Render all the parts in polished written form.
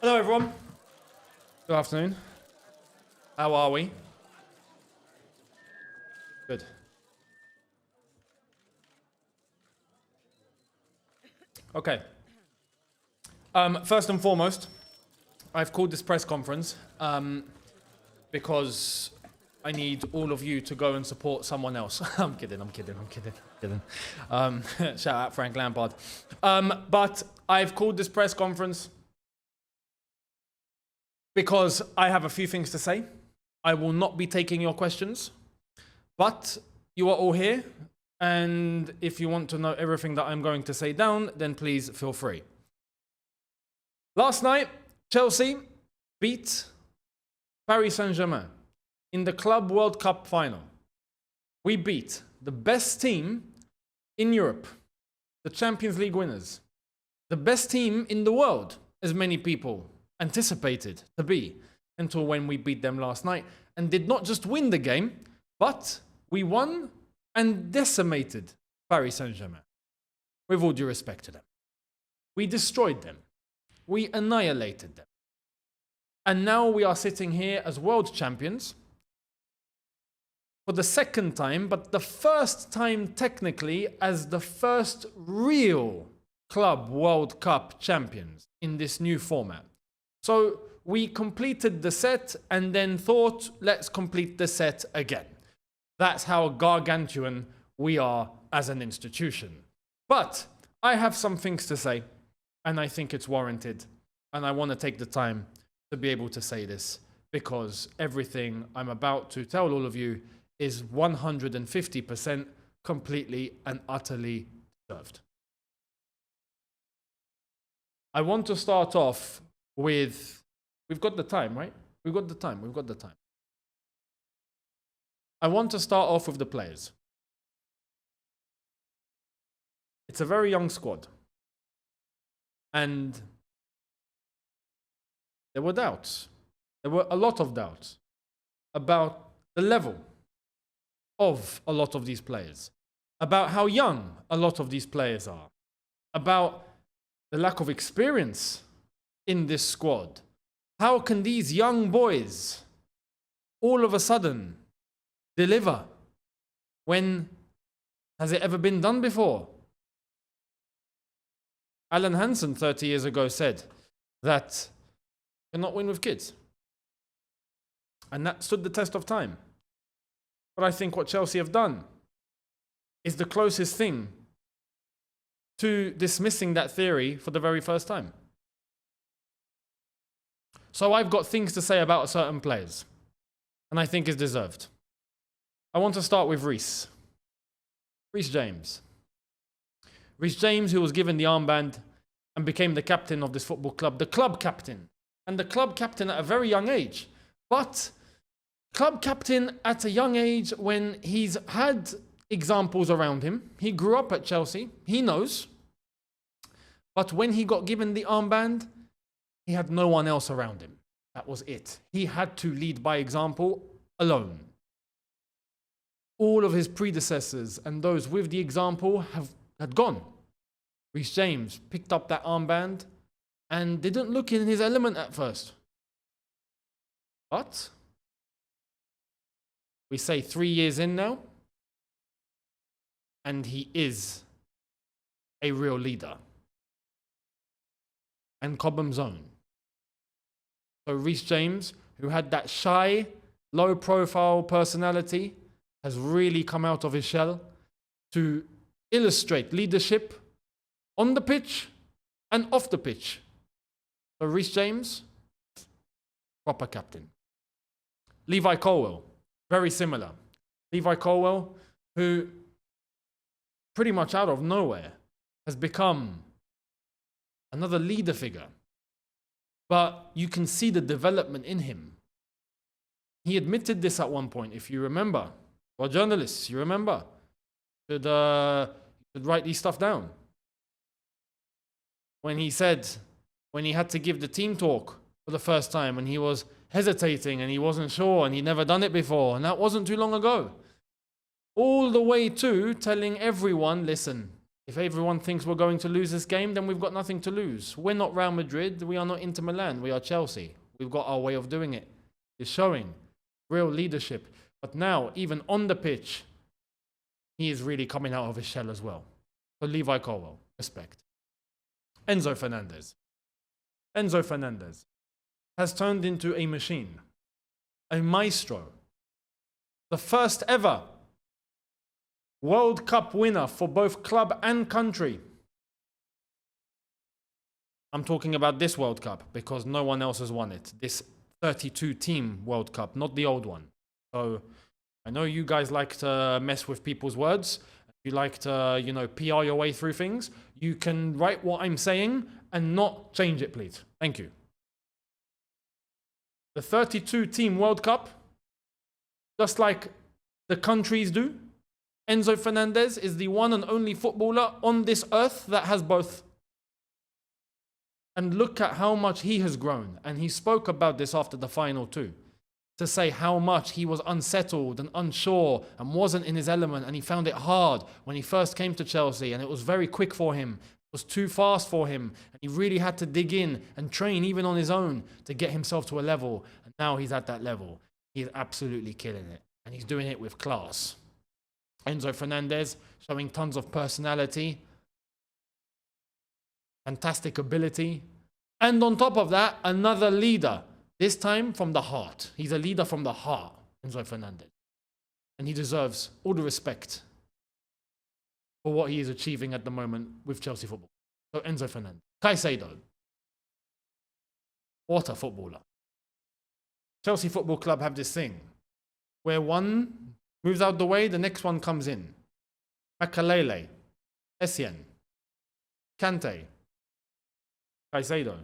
Hello, everyone. Good afternoon. How are we? Good. Okay. First and foremost, I've called this press conference because I need all of you to go and support someone else. I'm kidding. Shout out Frank Lampard. But I've called this press conference because I have a few things to say. I will not be taking your questions, but you are all here, and if you want to know everything that I'm going to say down, then please feel free. Last night, Chelsea beat Paris Saint-Germain in the Club World Cup final. We beat the best team in Europe, the Champions League winners, the best team in the world, as many people anticipated to be, until when we beat them last night, and did not just win the game, but we won and decimated Paris Saint-Germain. With all due respect to them. We destroyed them. We annihilated them. And now we are sitting here as world champions for the second time, but the first time technically as the first real Club World Cup champions in this new format. So we completed the set and then thought, let's complete the set again. That's how gargantuan we are as an institution. But I have some things to say, and I think it's warranted. And I want to take the time to be able to say this, because everything I'm about to tell all of you is 150% completely and utterly deserved. I want to start off with, we've got the time, right? We've got the time. I want to start off with the players. It's a very young squad. And there were doubts. There were a lot of doubts about the level of a lot of these players, about how young a lot of these players are, about the lack of experience in this squad. How can these young boys all of a sudden deliver when has it ever been done before? Alan Hansen 30 years ago said that you cannot win with kids. And that stood the test of time. But I think what Chelsea have done is the closest thing to dismissing that theory for the very first time. So I've got things to say about certain players, and I think it's deserved. I want to start with Reece James. Reece James, who was given the armband and became the captain of this football club, the club captain. And the club captain at a very young age. But club captain at a young age when he's had examples around him. He grew up at Chelsea. He knows. But when he got given the armband, he had no one else around him. That was it. He had to lead by example alone. All of his predecessors and those with the example had gone. Reece James picked up that armband and didn't look in his element at first. But we say 3 years in now, and he is a real leader. And Cobham's own. So Reece James, who had that shy, low-profile personality, has really come out of his shell to illustrate leadership on the pitch and off the pitch. So Reece James, proper captain. Levi Colwill, very similar. Levi Colwill, who pretty much out of nowhere has become another leader figure. But you can see the development in him. He admitted this at one point, if you remember. Well, journalists, you remember. You should write these stuff down. When he said, when he had to give the team talk for the first time, and he was hesitating and he wasn't sure and he'd never done it before, and that wasn't too long ago. All the way to telling everyone, listen, If everyone thinks we're going to lose this game, then we've got nothing to lose. We're not Real Madrid. We are not Inter Milan. We are Chelsea. We've got our way of doing it. It's showing real leadership. But now, even on the pitch, he is really coming out of his shell as well. So Levi Colwell, respect. Enzo Fernandez. Enzo Fernandez has turned into a machine, a maestro. The first ever World Cup winner for both club and country. I'm talking about this World Cup because no one else has won it. This 32-team World Cup, not the old one. So I know you guys like to mess with people's words. You like to, PR your way through things. You can write what I'm saying and not change it, please. Thank you. The 32-team World Cup, just like the countries do, Enzo Fernandez is the one and only footballer on this earth that has both. And look at how much he has grown. And he spoke about this after the final too. To say how much he was unsettled and unsure and wasn't in his element. And he found it hard when he first came to Chelsea. And it was very quick for him. It was too fast for him. And he really had to dig in and train even on his own to get himself to a level. And now he's at that level. He's absolutely killing it. And he's doing it with class. Enzo Fernandez showing tons of personality, fantastic ability, and on top of that, another leader, this time from the heart. He's a leader from the heart, Enzo Fernandez. And he deserves all the respect for what he is achieving at the moment with Chelsea football. So Enzo Fernandez. Caicedo. What a footballer. Chelsea Football Club have this thing where one moves out the way, the next one comes in. Makalele, Essien, Kante, Caicedo.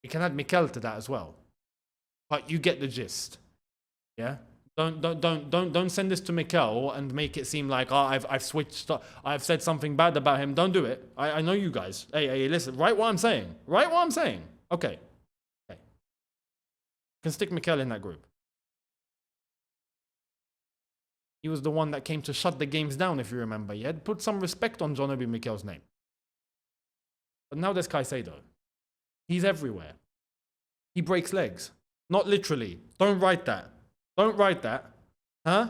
You can add Mikel to that as well. But you get the gist. Yeah? Don't send this to Mikel and make it seem like, I've switched, I've said something bad about him. Don't do it. I know you guys. Hey, listen, write what I'm saying. Write what I'm saying. Okay. You can stick Mikel in that group. He was the one that came to shut the games down, if you remember. You had put some respect on John Obi Mikel's name. But now there's Caicedo. He's everywhere. He breaks legs. Not literally. Don't write that. Don't write that. Huh?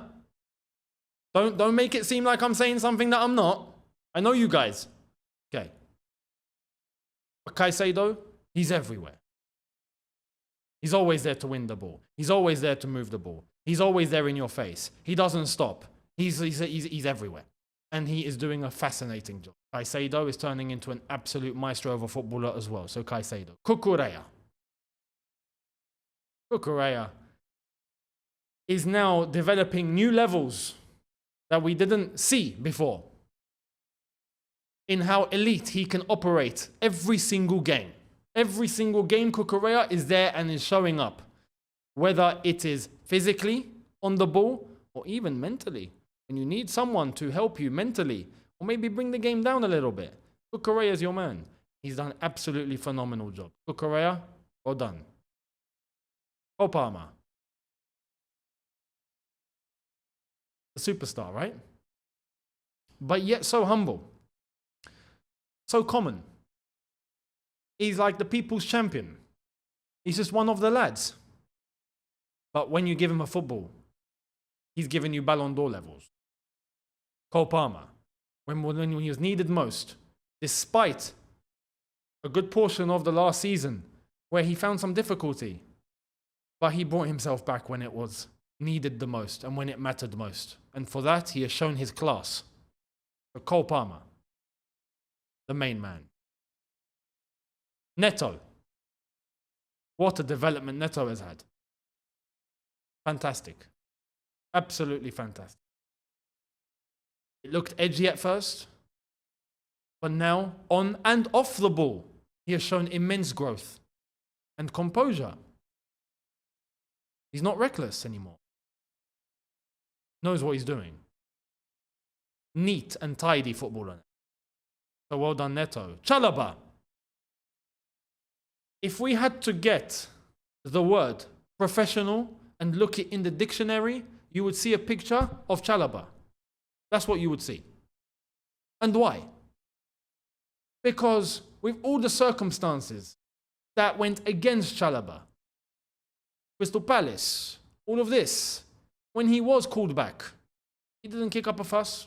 Don't make it seem like I'm saying something that I'm not. I know you guys. Okay. But Caicedo, he's everywhere. He's always there to win the ball. He's always there to move the ball. He's always there in your face. He doesn't stop. He's everywhere. And he is doing a fascinating job. Caicedo is turning into an absolute maestro of a footballer as well. So Caicedo. Cucurella. Cucurella is now developing new levels that we didn't see before. In how elite he can operate every single game. Every single game, Cucurella is there and is showing up. Whether it is physically on the ball or even mentally. When you need someone to help you mentally or maybe bring the game down a little bit. Cucurella is your man. He's done an absolutely phenomenal job. Cucurella, well done. Cole Palmer. A superstar, right? But yet so humble. So common. He's like the people's champion. He's just one of the lads. But when you give him a football, he's giving you Ballon d'Or levels. Cole Palmer, when he was needed most, despite a good portion of the last season where he found some difficulty, but he brought himself back when it was needed the most and when it mattered most. And for that, he has shown his class. So Cole Palmer, the main man. Neto. What a development Neto has had. Fantastic. Absolutely fantastic. It looked edgy at first, but now, on and off the ball, he has shown immense growth and composure. He's not reckless anymore. Knows what he's doing. Neat and tidy footballer. So well done, Neto. Chalobah. If we had to get the word professional and look it in the dictionary, you would see a picture of Chalobah. That's what you would see. And why? Because with all the circumstances that went against Chalobah, Crystal Palace, all of this, when he was called back, he didn't kick up a fuss,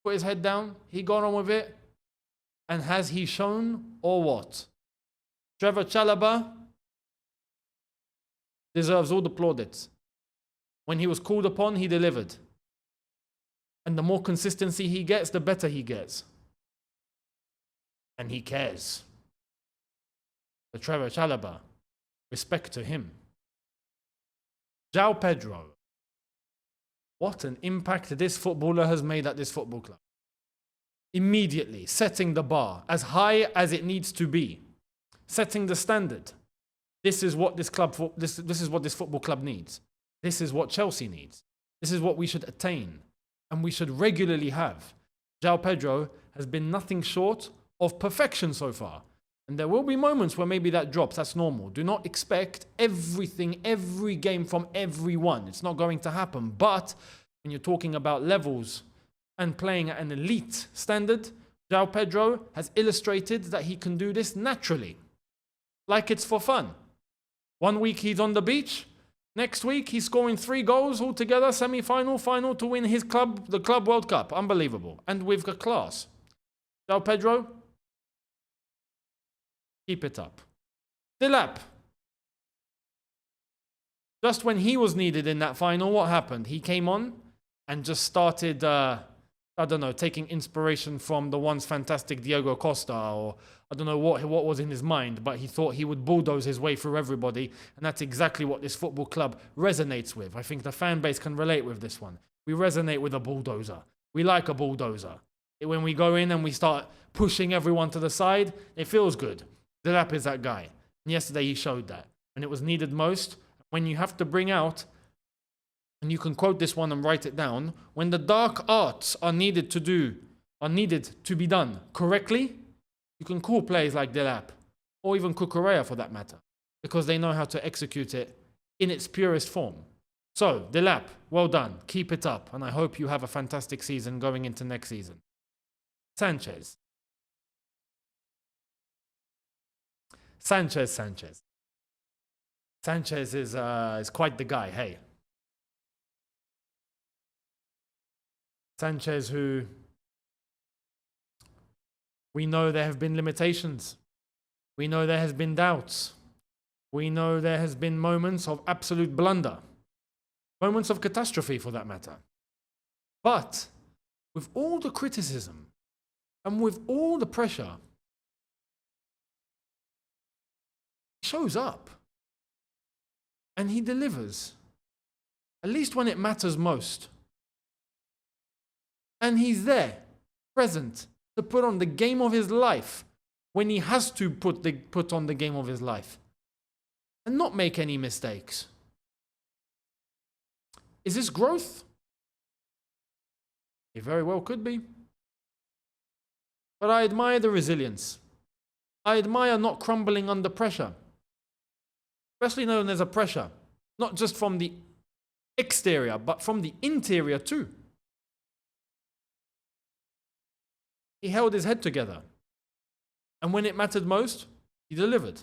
put his head down, he got on with it. And has he shown or what? Trevor Chalobah deserves all the plaudits. When he was called upon, he delivered. And the more consistency he gets, the better he gets. And he cares. The Trevor Chalobah, respect to him. João Pedro. What an impact this footballer has made at this football club. Immediately setting the bar as high as it needs to be. Setting the standard. This is what this is what this football club needs. This is what Chelsea needs. This is what we should attain. And we should regularly have. João Pedro has been nothing short of perfection so far. And there will be moments where maybe that drops. That's normal. Do not expect everything, every game from everyone. It's not going to happen. But when you're talking about levels and playing at an elite standard, João Pedro has illustrated that he can do this naturally. Like it's for fun. 1 week he's on the beach. Next week he's scoring 3 goals altogether, semi-final, final to win his club, the Club World Cup. Unbelievable. And with the class. João Pedro, keep it up. Delap. Just when he was needed in that final, what happened? He came on and just started, taking inspiration from the once fantastic Diego Costa, or I don't know what was in his mind, but he thought he would bulldoze his way through everybody, and that's exactly what this football club resonates with. I think the fan base can relate with this one. We resonate with a bulldozer. We like a bulldozer. When we go in and we start pushing everyone to the side, it feels good. Delap is that guy. And yesterday he showed that. When it was needed most, when you have to bring out, and you can quote this one and write it down, when the dark arts are needed to be done correctly, you can call players like Delap, or even Cucurella for that matter, because they know how to execute it in its purest form. So, Delap, well done. Keep it up, and I hope you have a fantastic season going into next season. Sanchez. Sanchez is quite the guy, hey. Sanchez, who we know there have been limitations. We know there has been doubts. We know there has been moments of absolute blunder. Moments of catastrophe, for that matter. But with all the criticism and with all the pressure, he shows up. And he delivers. At least when it matters most. And he's there, present, to put on the game of his life when he has to put on the game of his life. And not make any mistakes. Is this growth? It very well could be. But I admire the resilience. I admire not crumbling under pressure. Especially when there's a pressure. Not just from the exterior, but from the interior too. He held his head together. And when it mattered most, he delivered.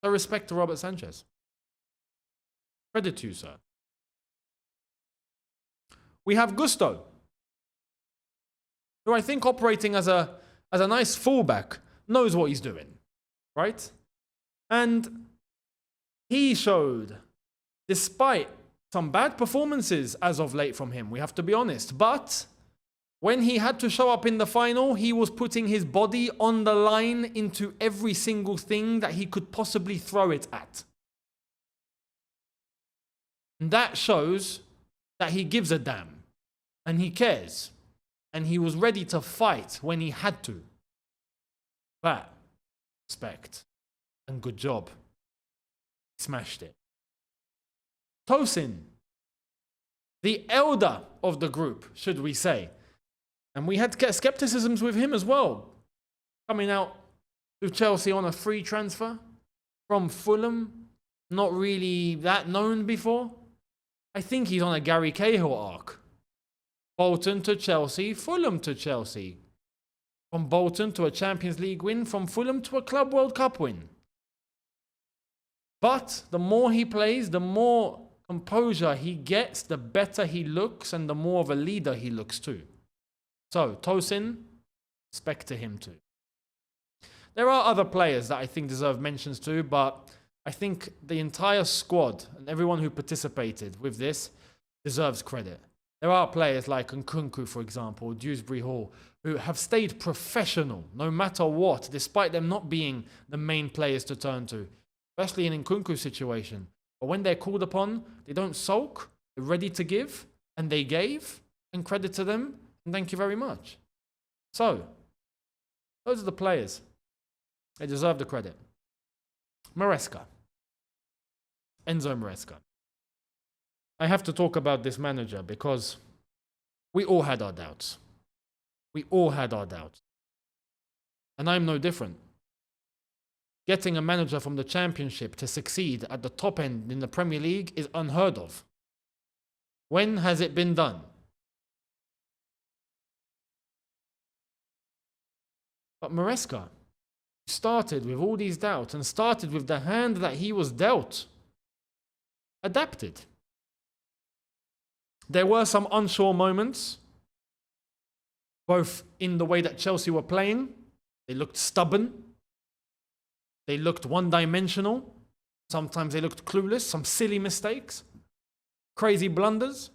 So respect to Robert Sanchez. Credit to you, sir. We have Gusto, who I think operating as a nice fullback knows what he's doing, right? And he showed, despite some bad performances as of late from him, we have to be honest, but when he had to show up in the final, he was putting his body on the line into every single thing that he could possibly throw it at. And that shows that he gives a damn. And he cares. And he was ready to fight when he had to. That, respect. And good job. Smashed it. Tosin, the elder of the group, should we say. And we had skepticisms with him as well. Coming out with Chelsea on a free transfer from Fulham. Not really that known before. I think he's on a Gary Cahill arc. Bolton to Chelsea, Fulham to Chelsea. From Bolton to a Champions League win, from Fulham to a Club World Cup win. But the more he plays, the more composure he gets, the better he looks, and the more of a leader he looks too. So, Tosin, respect to him too. There are other players that I think deserve mentions too, but I think the entire squad and everyone who participated with this deserves credit. There are players like Nkunku, for example, Dewsbury Hall, who have stayed professional no matter what, despite them not being the main players to turn to, especially in Nkunku's situation. But when they're called upon, they don't sulk, they're ready to give, and they gave, and credit to them, and thank you very much. So, those are the players. They deserve the credit. Maresca. Enzo Maresca. I have to talk about this manager because we all had our doubts. We all had our doubts. And I'm no different. Getting a manager from the Championship to succeed at the top end in the Premier League is unheard of. When has it been done? But Maresca started with all these doubts and started with the hand that he was dealt. Adapted. There were some unsure moments, both in the way that Chelsea were playing. They looked stubborn. They looked one-dimensional. Sometimes they looked clueless, some silly mistakes, crazy blunders.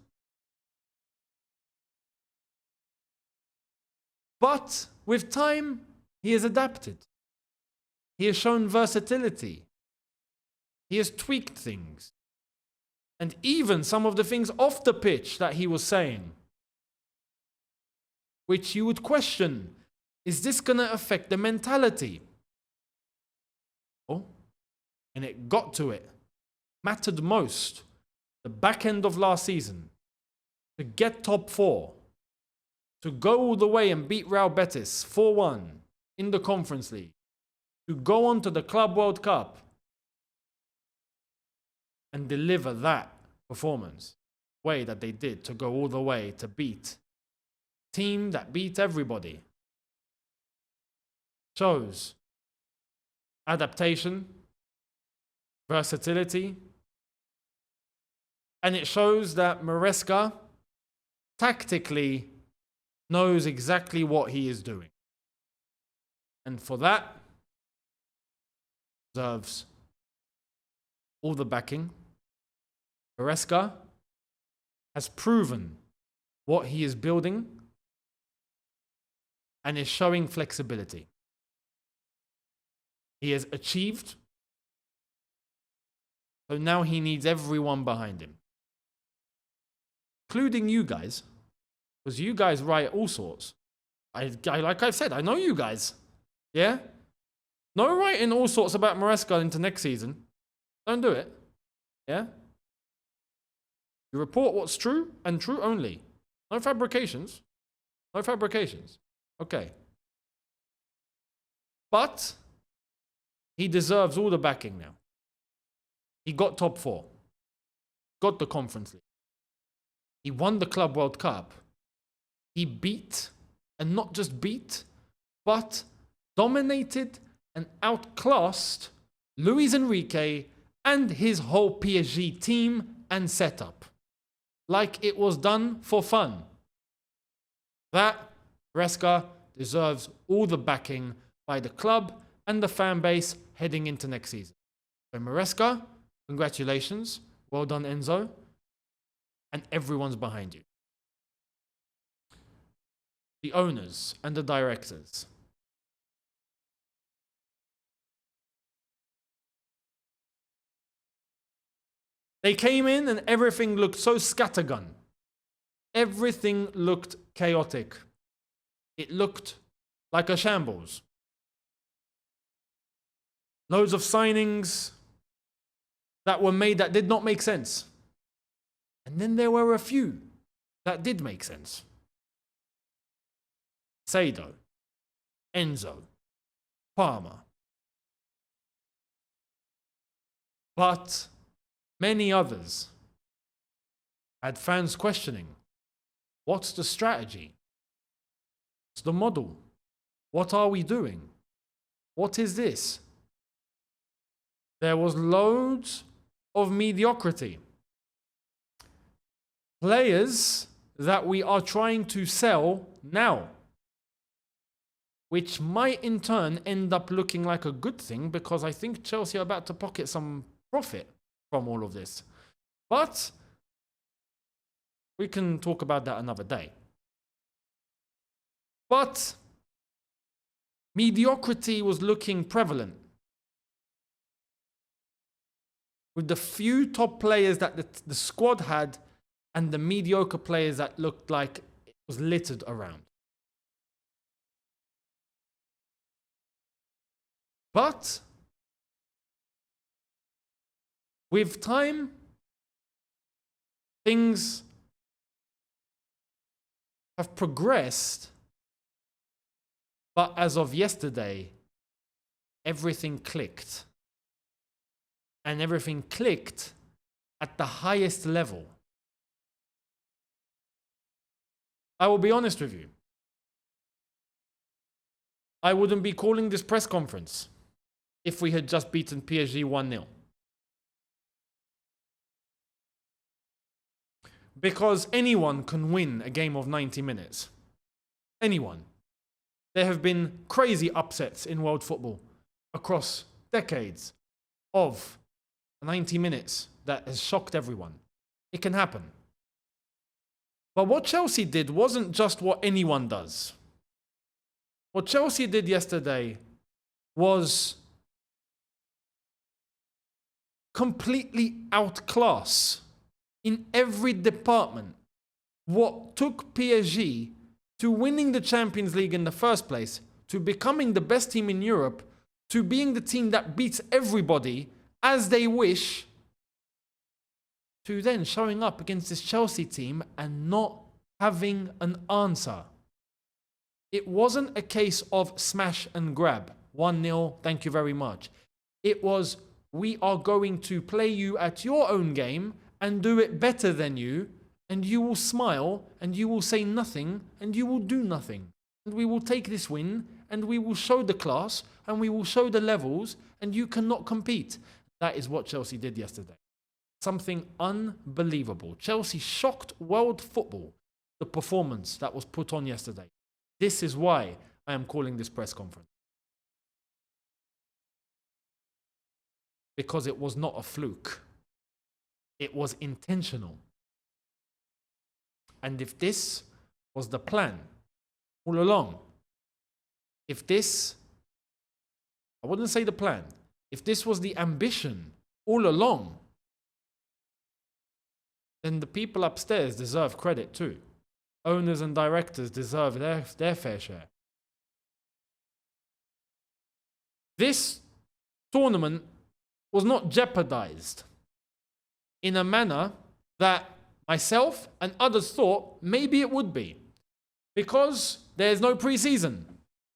But with time, he has adapted. He has shown versatility. He has tweaked things. And even some of the things off the pitch that he was saying, which you would question, is this going to affect the mentality? Oh, and it got to it. Mattered most. The back end of last season. To get top 4. To go all the way and beat Real Betis 4-1 in the Conference League. To go on to the Club World Cup and deliver that performance way that they did, to go all the way to beat a team that beat everybody. Shows adaptation, versatility, and it shows that Maresca tactically knows exactly what he is doing. And for that, deserves all the backing. Maresca has proven what he is building and is showing flexibility. He has achieved, so now he needs everyone behind him, including you guys, because you guys write all sorts. Like I've said, I know you guys. Yeah? No writing all sorts about Maresca into next season. Don't do it. Yeah? You report what's true and true only. No fabrications. No fabrications. Okay. But he deserves all the backing now. He got top 4. Got the Conference League. He won the Club World Cup. He beat, and not just beat, but dominated and outclassed Luis Enrique and his whole PSG team and setup. Like it was done for fun. That, Maresca deserves all the backing by the club and the fan base heading into next season. So Maresca, congratulations. Well done, Enzo. And everyone's behind you. The owners and the directors. They came in and everything looked so scattergun. Everything looked chaotic. It looked like a shambles. Loads of signings that were made that did not make sense. And then there were a few that did make sense. Sado, Enzo, Palmer. But many others had fans questioning, What's the strategy? What's the model? What are we doing? What is this? There was loads of mediocrity. Players that we are trying to sell now, which might in turn end up looking like a good thing, because I think Chelsea are about to pocket some profit from all of this. But we can talk about that another day. But mediocrity was looking prevalent, with the few top players that the squad had and the mediocre players that looked like it was littered around. But with time, things have progressed, but as of yesterday, everything clicked. And everything clicked at the highest level. I will be honest with you. I wouldn't be calling this press conference if we had just beaten PSG 1-0. Because anyone can win a game of 90 minutes. Anyone. There have been crazy upsets in world football across decades of 90 minutes that has shocked everyone. It can happen. But what Chelsea did wasn't just what anyone does. What Chelsea did yesterday was completely outclass in every department what took PSG to winning the Champions League in the first place, to becoming the best team in Europe, to being the team that beats everybody as they wish, to then showing up against this Chelsea team and not having an answer. It wasn't a case of smash and grab. 1-0, thank you very much. It was, we are going to play you at your own game and do it better than you, and you will smile, and you will say nothing, and you will do nothing. And we will take this win, and we will show the class, and we will show the levels, and you cannot compete. That is what Chelsea did yesterday. Something unbelievable. Chelsea shocked world football, the performance that was put on yesterday. This is why I am calling this press conference. Because it was not a fluke. It was intentional. And if this was the plan all along, if this, I wouldn't say the plan, if this was the ambition all along, then the people upstairs deserve credit too. Owners and directors deserve their fair share. This tournament was not jeopardized in a manner that myself and others thought maybe it would be. Because there's no pre-season.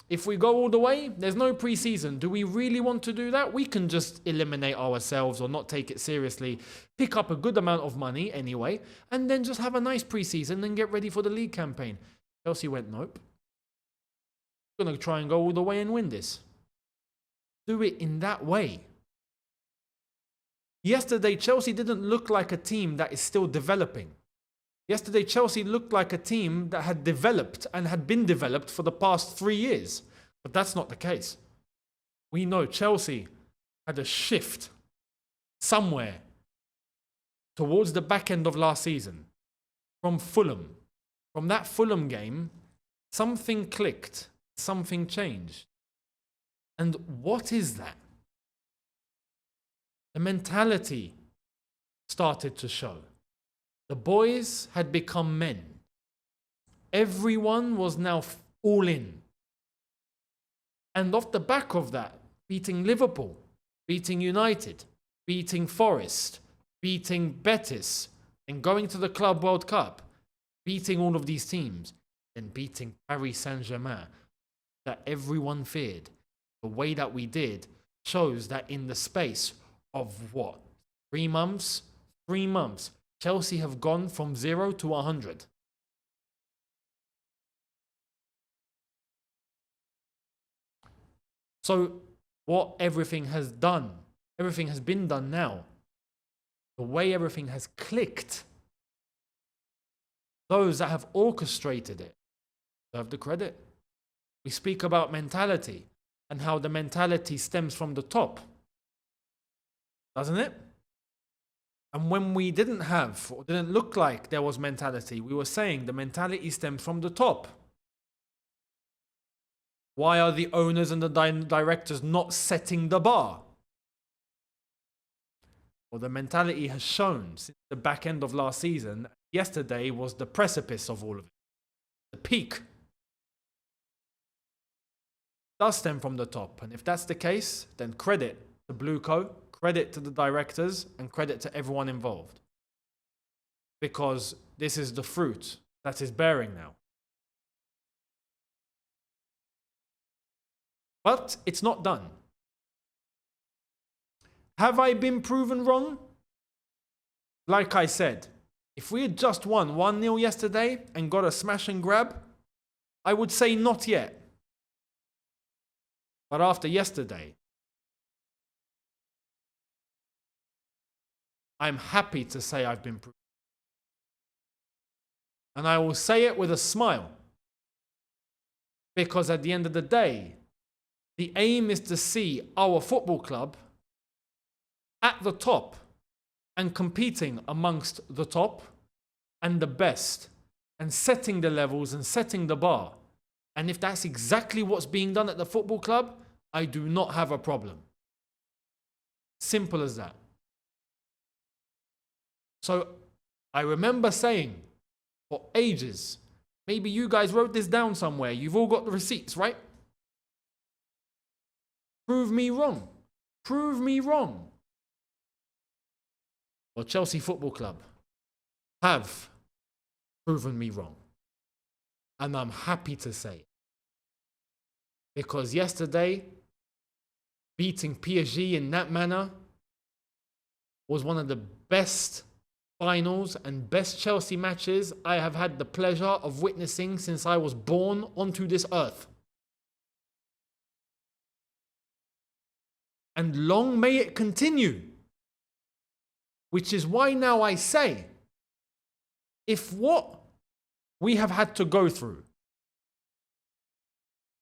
If we go all the way, there's no pre-season. Do we really want to do that? We can just eliminate ourselves or not take it seriously, pick up a good amount of money anyway, and then just have a nice pre-season and get ready for the league campaign. Chelsea went, nope. We're going to try and go all the way and win this. Do it in that way. Yesterday, Chelsea didn't look like a team that is still developing. Yesterday, Chelsea looked like a team that had developed and had been developed for the past 3 years. But that's not the case. We know Chelsea had a shift somewhere towards the back end of last season from Fulham. From that Fulham game, something clicked, something changed. And what is that? The mentality started to show. The boys had become men. Everyone was now all in. And off the back of that, beating Liverpool, beating United, beating Forest, beating Betis, and going to the Club World Cup, beating all of these teams, and beating Paris Saint-Germain, that everyone feared. The way that we did shows that in the space of what? 3 months? 3 months. Chelsea have gone from 0 to 100. So what everything has been done now, the way everything has clicked, those that have orchestrated it deserve the credit. We speak about mentality and how the mentality stems from the top, doesn't it? And when we didn't have, or didn't look like there was mentality, we were saying the mentality stems from the top. Why are the owners and the directors not setting the bar? Well, the mentality has shown since the back end of last season. Yesterday was the precipice of all of it. The peak does stem from the top. And if that's the case, then credit to Blueco, credit to the directors, and credit to everyone involved. Because this is the fruit that is bearing now. But it's not done. Have I been proven wrong? Like I said, if we had just won 1-0 yesterday and got a smash and grab, I would say not yet. But after yesterday, I'm happy to say I've been proven. And I will say it with a smile. Because at the end of the day, the aim is to see our football club at the top and competing amongst the top and the best and setting the levels and setting the bar. And if that's exactly what's being done at the football club, I do not have a problem. Simple as that. So I remember saying for ages, maybe you guys wrote this down somewhere, you've all got the receipts, right? Prove me wrong. Prove me wrong. Well, Chelsea Football Club have proven me wrong. And I'm happy to say it. Because yesterday, beating PSG in that manner was one of the best finals and best Chelsea matches I have had the pleasure of witnessing since I was born onto this earth. And long may it continue. Which is why now I say, if what we have had to go through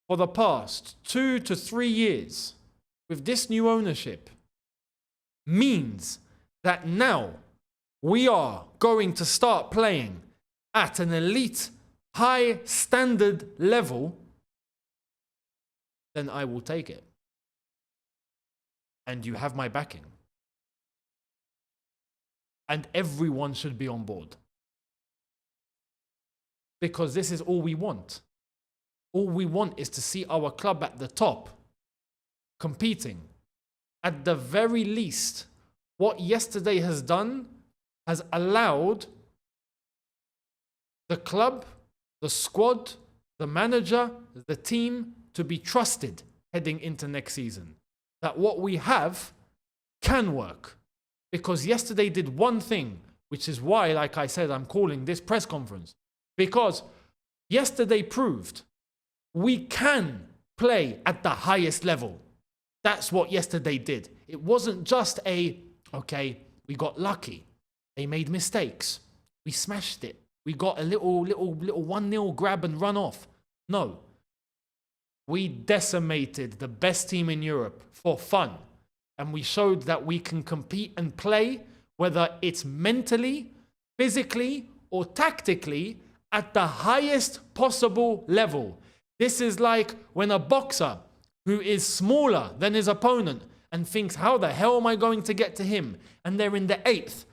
for the past 2 to 3 years with this new ownership means that now we are going to start playing at an elite, high standard level, then I will take it. And you have my backing. And everyone should be on board. Because this is all we want. All we want is to see our club at the top, competing. At the very least, what yesterday has done has allowed the club, the squad, the manager, the team to be trusted heading into next season. That what we have can work. Because yesterday did one thing, which is why, like I said, I'm calling this press conference. Because yesterday proved we can play at the highest level. That's what yesterday did. It wasn't just okay, we got lucky. They made mistakes. We smashed it. We got a little 1-0 grab and run off. No. We decimated the best team in Europe for fun. And we showed that we can compete and play, whether it's mentally, physically, or tactically, at the highest possible level. This is like when a boxer who is smaller than his opponent and thinks, how the hell am I going to get to him? And they're in the 8th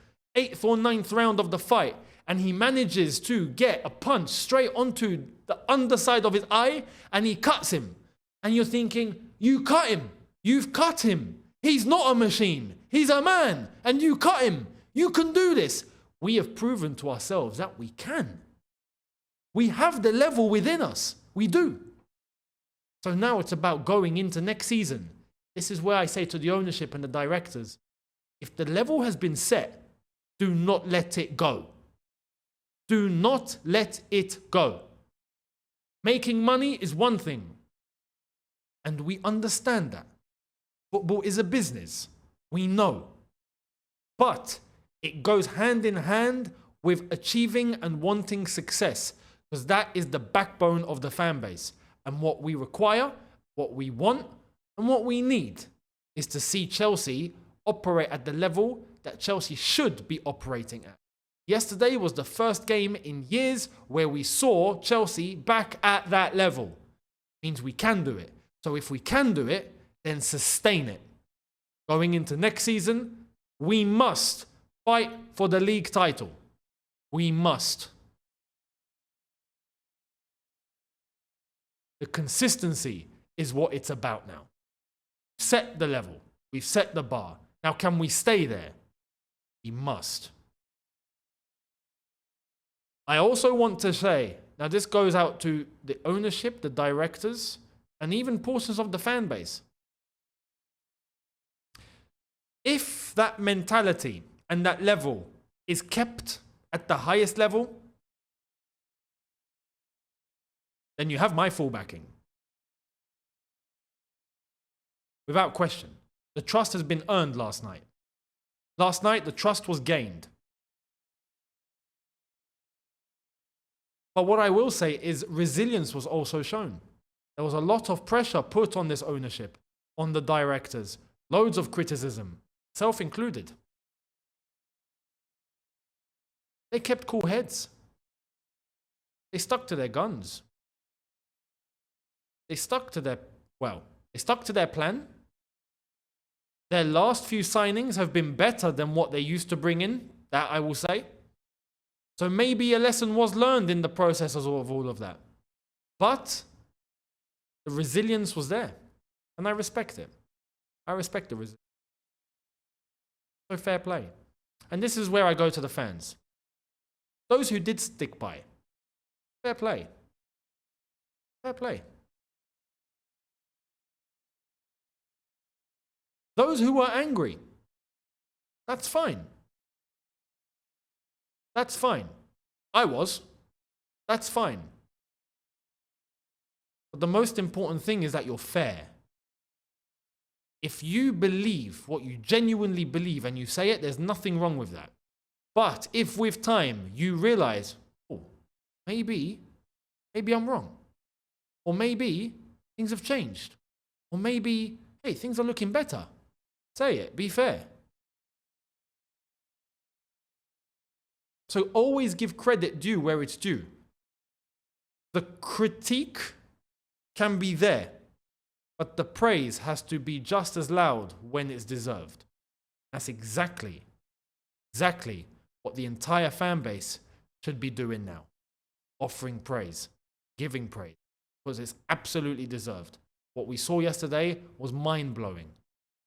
or 9th round of the fight. And he manages to get a punch straight onto the underside of his eye and he cuts him. And you're thinking, you cut him. You've cut him. He's not a machine. He's a man. And you cut him. You can do this. We have proven to ourselves that we can. We have the level within us. We do. So now it's about going into next season. This is where I say to the ownership and the directors, if the level has been set, do not let it go. Do not let it go. Making money is one thing. And we understand that. Football is a business. We know. But it goes hand in hand with achieving and wanting success, because that is the backbone of the fan base. And what we require, what we want, and what we need is to see Chelsea operate at the level that Chelsea should be operating at. Yesterday was the first game in years where we saw Chelsea back at that level. Means we can do it. So if we can do it, then sustain it. Going into next season, we must fight for the league title. We must. The consistency is what it's about now. Set the level. We've set the bar. Now, can we stay there? We must. I also want to say, now this goes out to the ownership, the directors, and even portions of the fan base. If that mentality and that level is kept at the highest level, then you have my full backing. Without question. The trust has been earned last night. Last night, the trust was gained. But what I will say is resilience was also shown. There was a lot of pressure put on this ownership, on the directors, loads of criticism, self included. They kept cool heads. They stuck to their guns. They stuck to their plan. Their last few signings have been better than what they used to bring in, that I will say. So maybe a lesson was learned in the process of all of that. But the resilience was there. And I respect it. I respect the resilience. So fair play. And this is where I go to the fans. Those who did stick by, fair play. Fair play. Those who were angry, that's fine. That's fine. I was. That's fine. But the most important thing is that you're fair. If you believe what you genuinely believe and you say it, there's nothing wrong with that. But if with time you realize, oh, maybe I'm wrong. Or maybe things have changed. Or maybe, hey, things are looking better. Say it, be fair. So always give credit due where it's due. The critique can be there, but the praise has to be just as loud when it's deserved. That's exactly what the entire fan base should be doing now. Offering praise, giving praise, because it's absolutely deserved. What we saw yesterday was mind-blowing.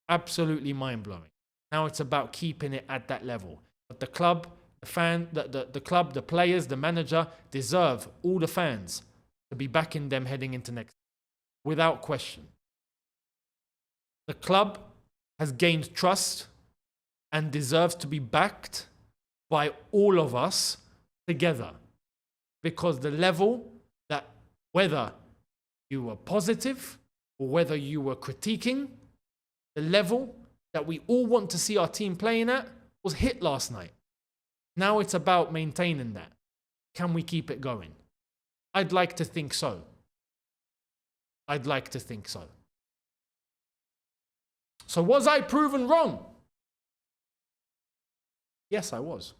Absolutely mind-blowing. Now it's about keeping it at that level. But the club, the club, the players, the manager deserve all the fans to be backing them heading into next season, without question. The club has gained trust and deserves to be backed by all of us together. Because the level that, whether you were positive or whether you were critiquing, the level that we all want to see our team playing at was hit last night. Now it's about maintaining that. Can we keep it going? I'd like to think so. I'd like to think so. So was I proven wrong? Yes, I was.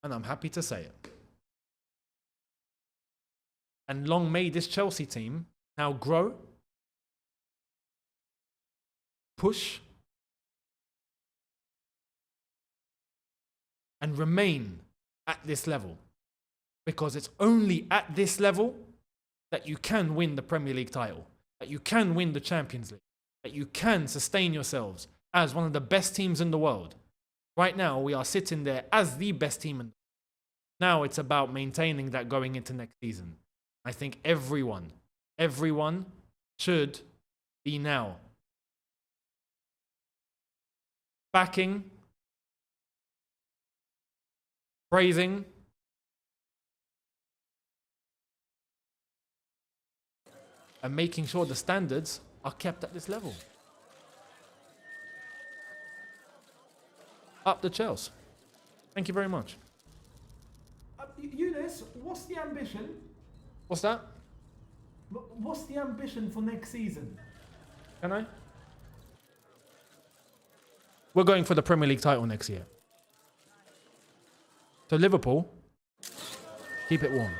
And I'm happy to say it. And long may this Chelsea team now grow, push, and remain at this level. Because it's only at this level that you can win the Premier League title, that you can win the Champions League, that you can sustain yourselves as one of the best teams in the world. Right now, we are sitting there as the best team in the world. Now it's about maintaining that going into next season. I think everyone should be now backing, praising, and making sure the standards are kept at this level. Up the Chelsea. Thank you very much. Younes, what's the ambition? What's that? What's the ambition for next season? Can I? We're going for the Premier League title next year. So Liverpool, keep it warm.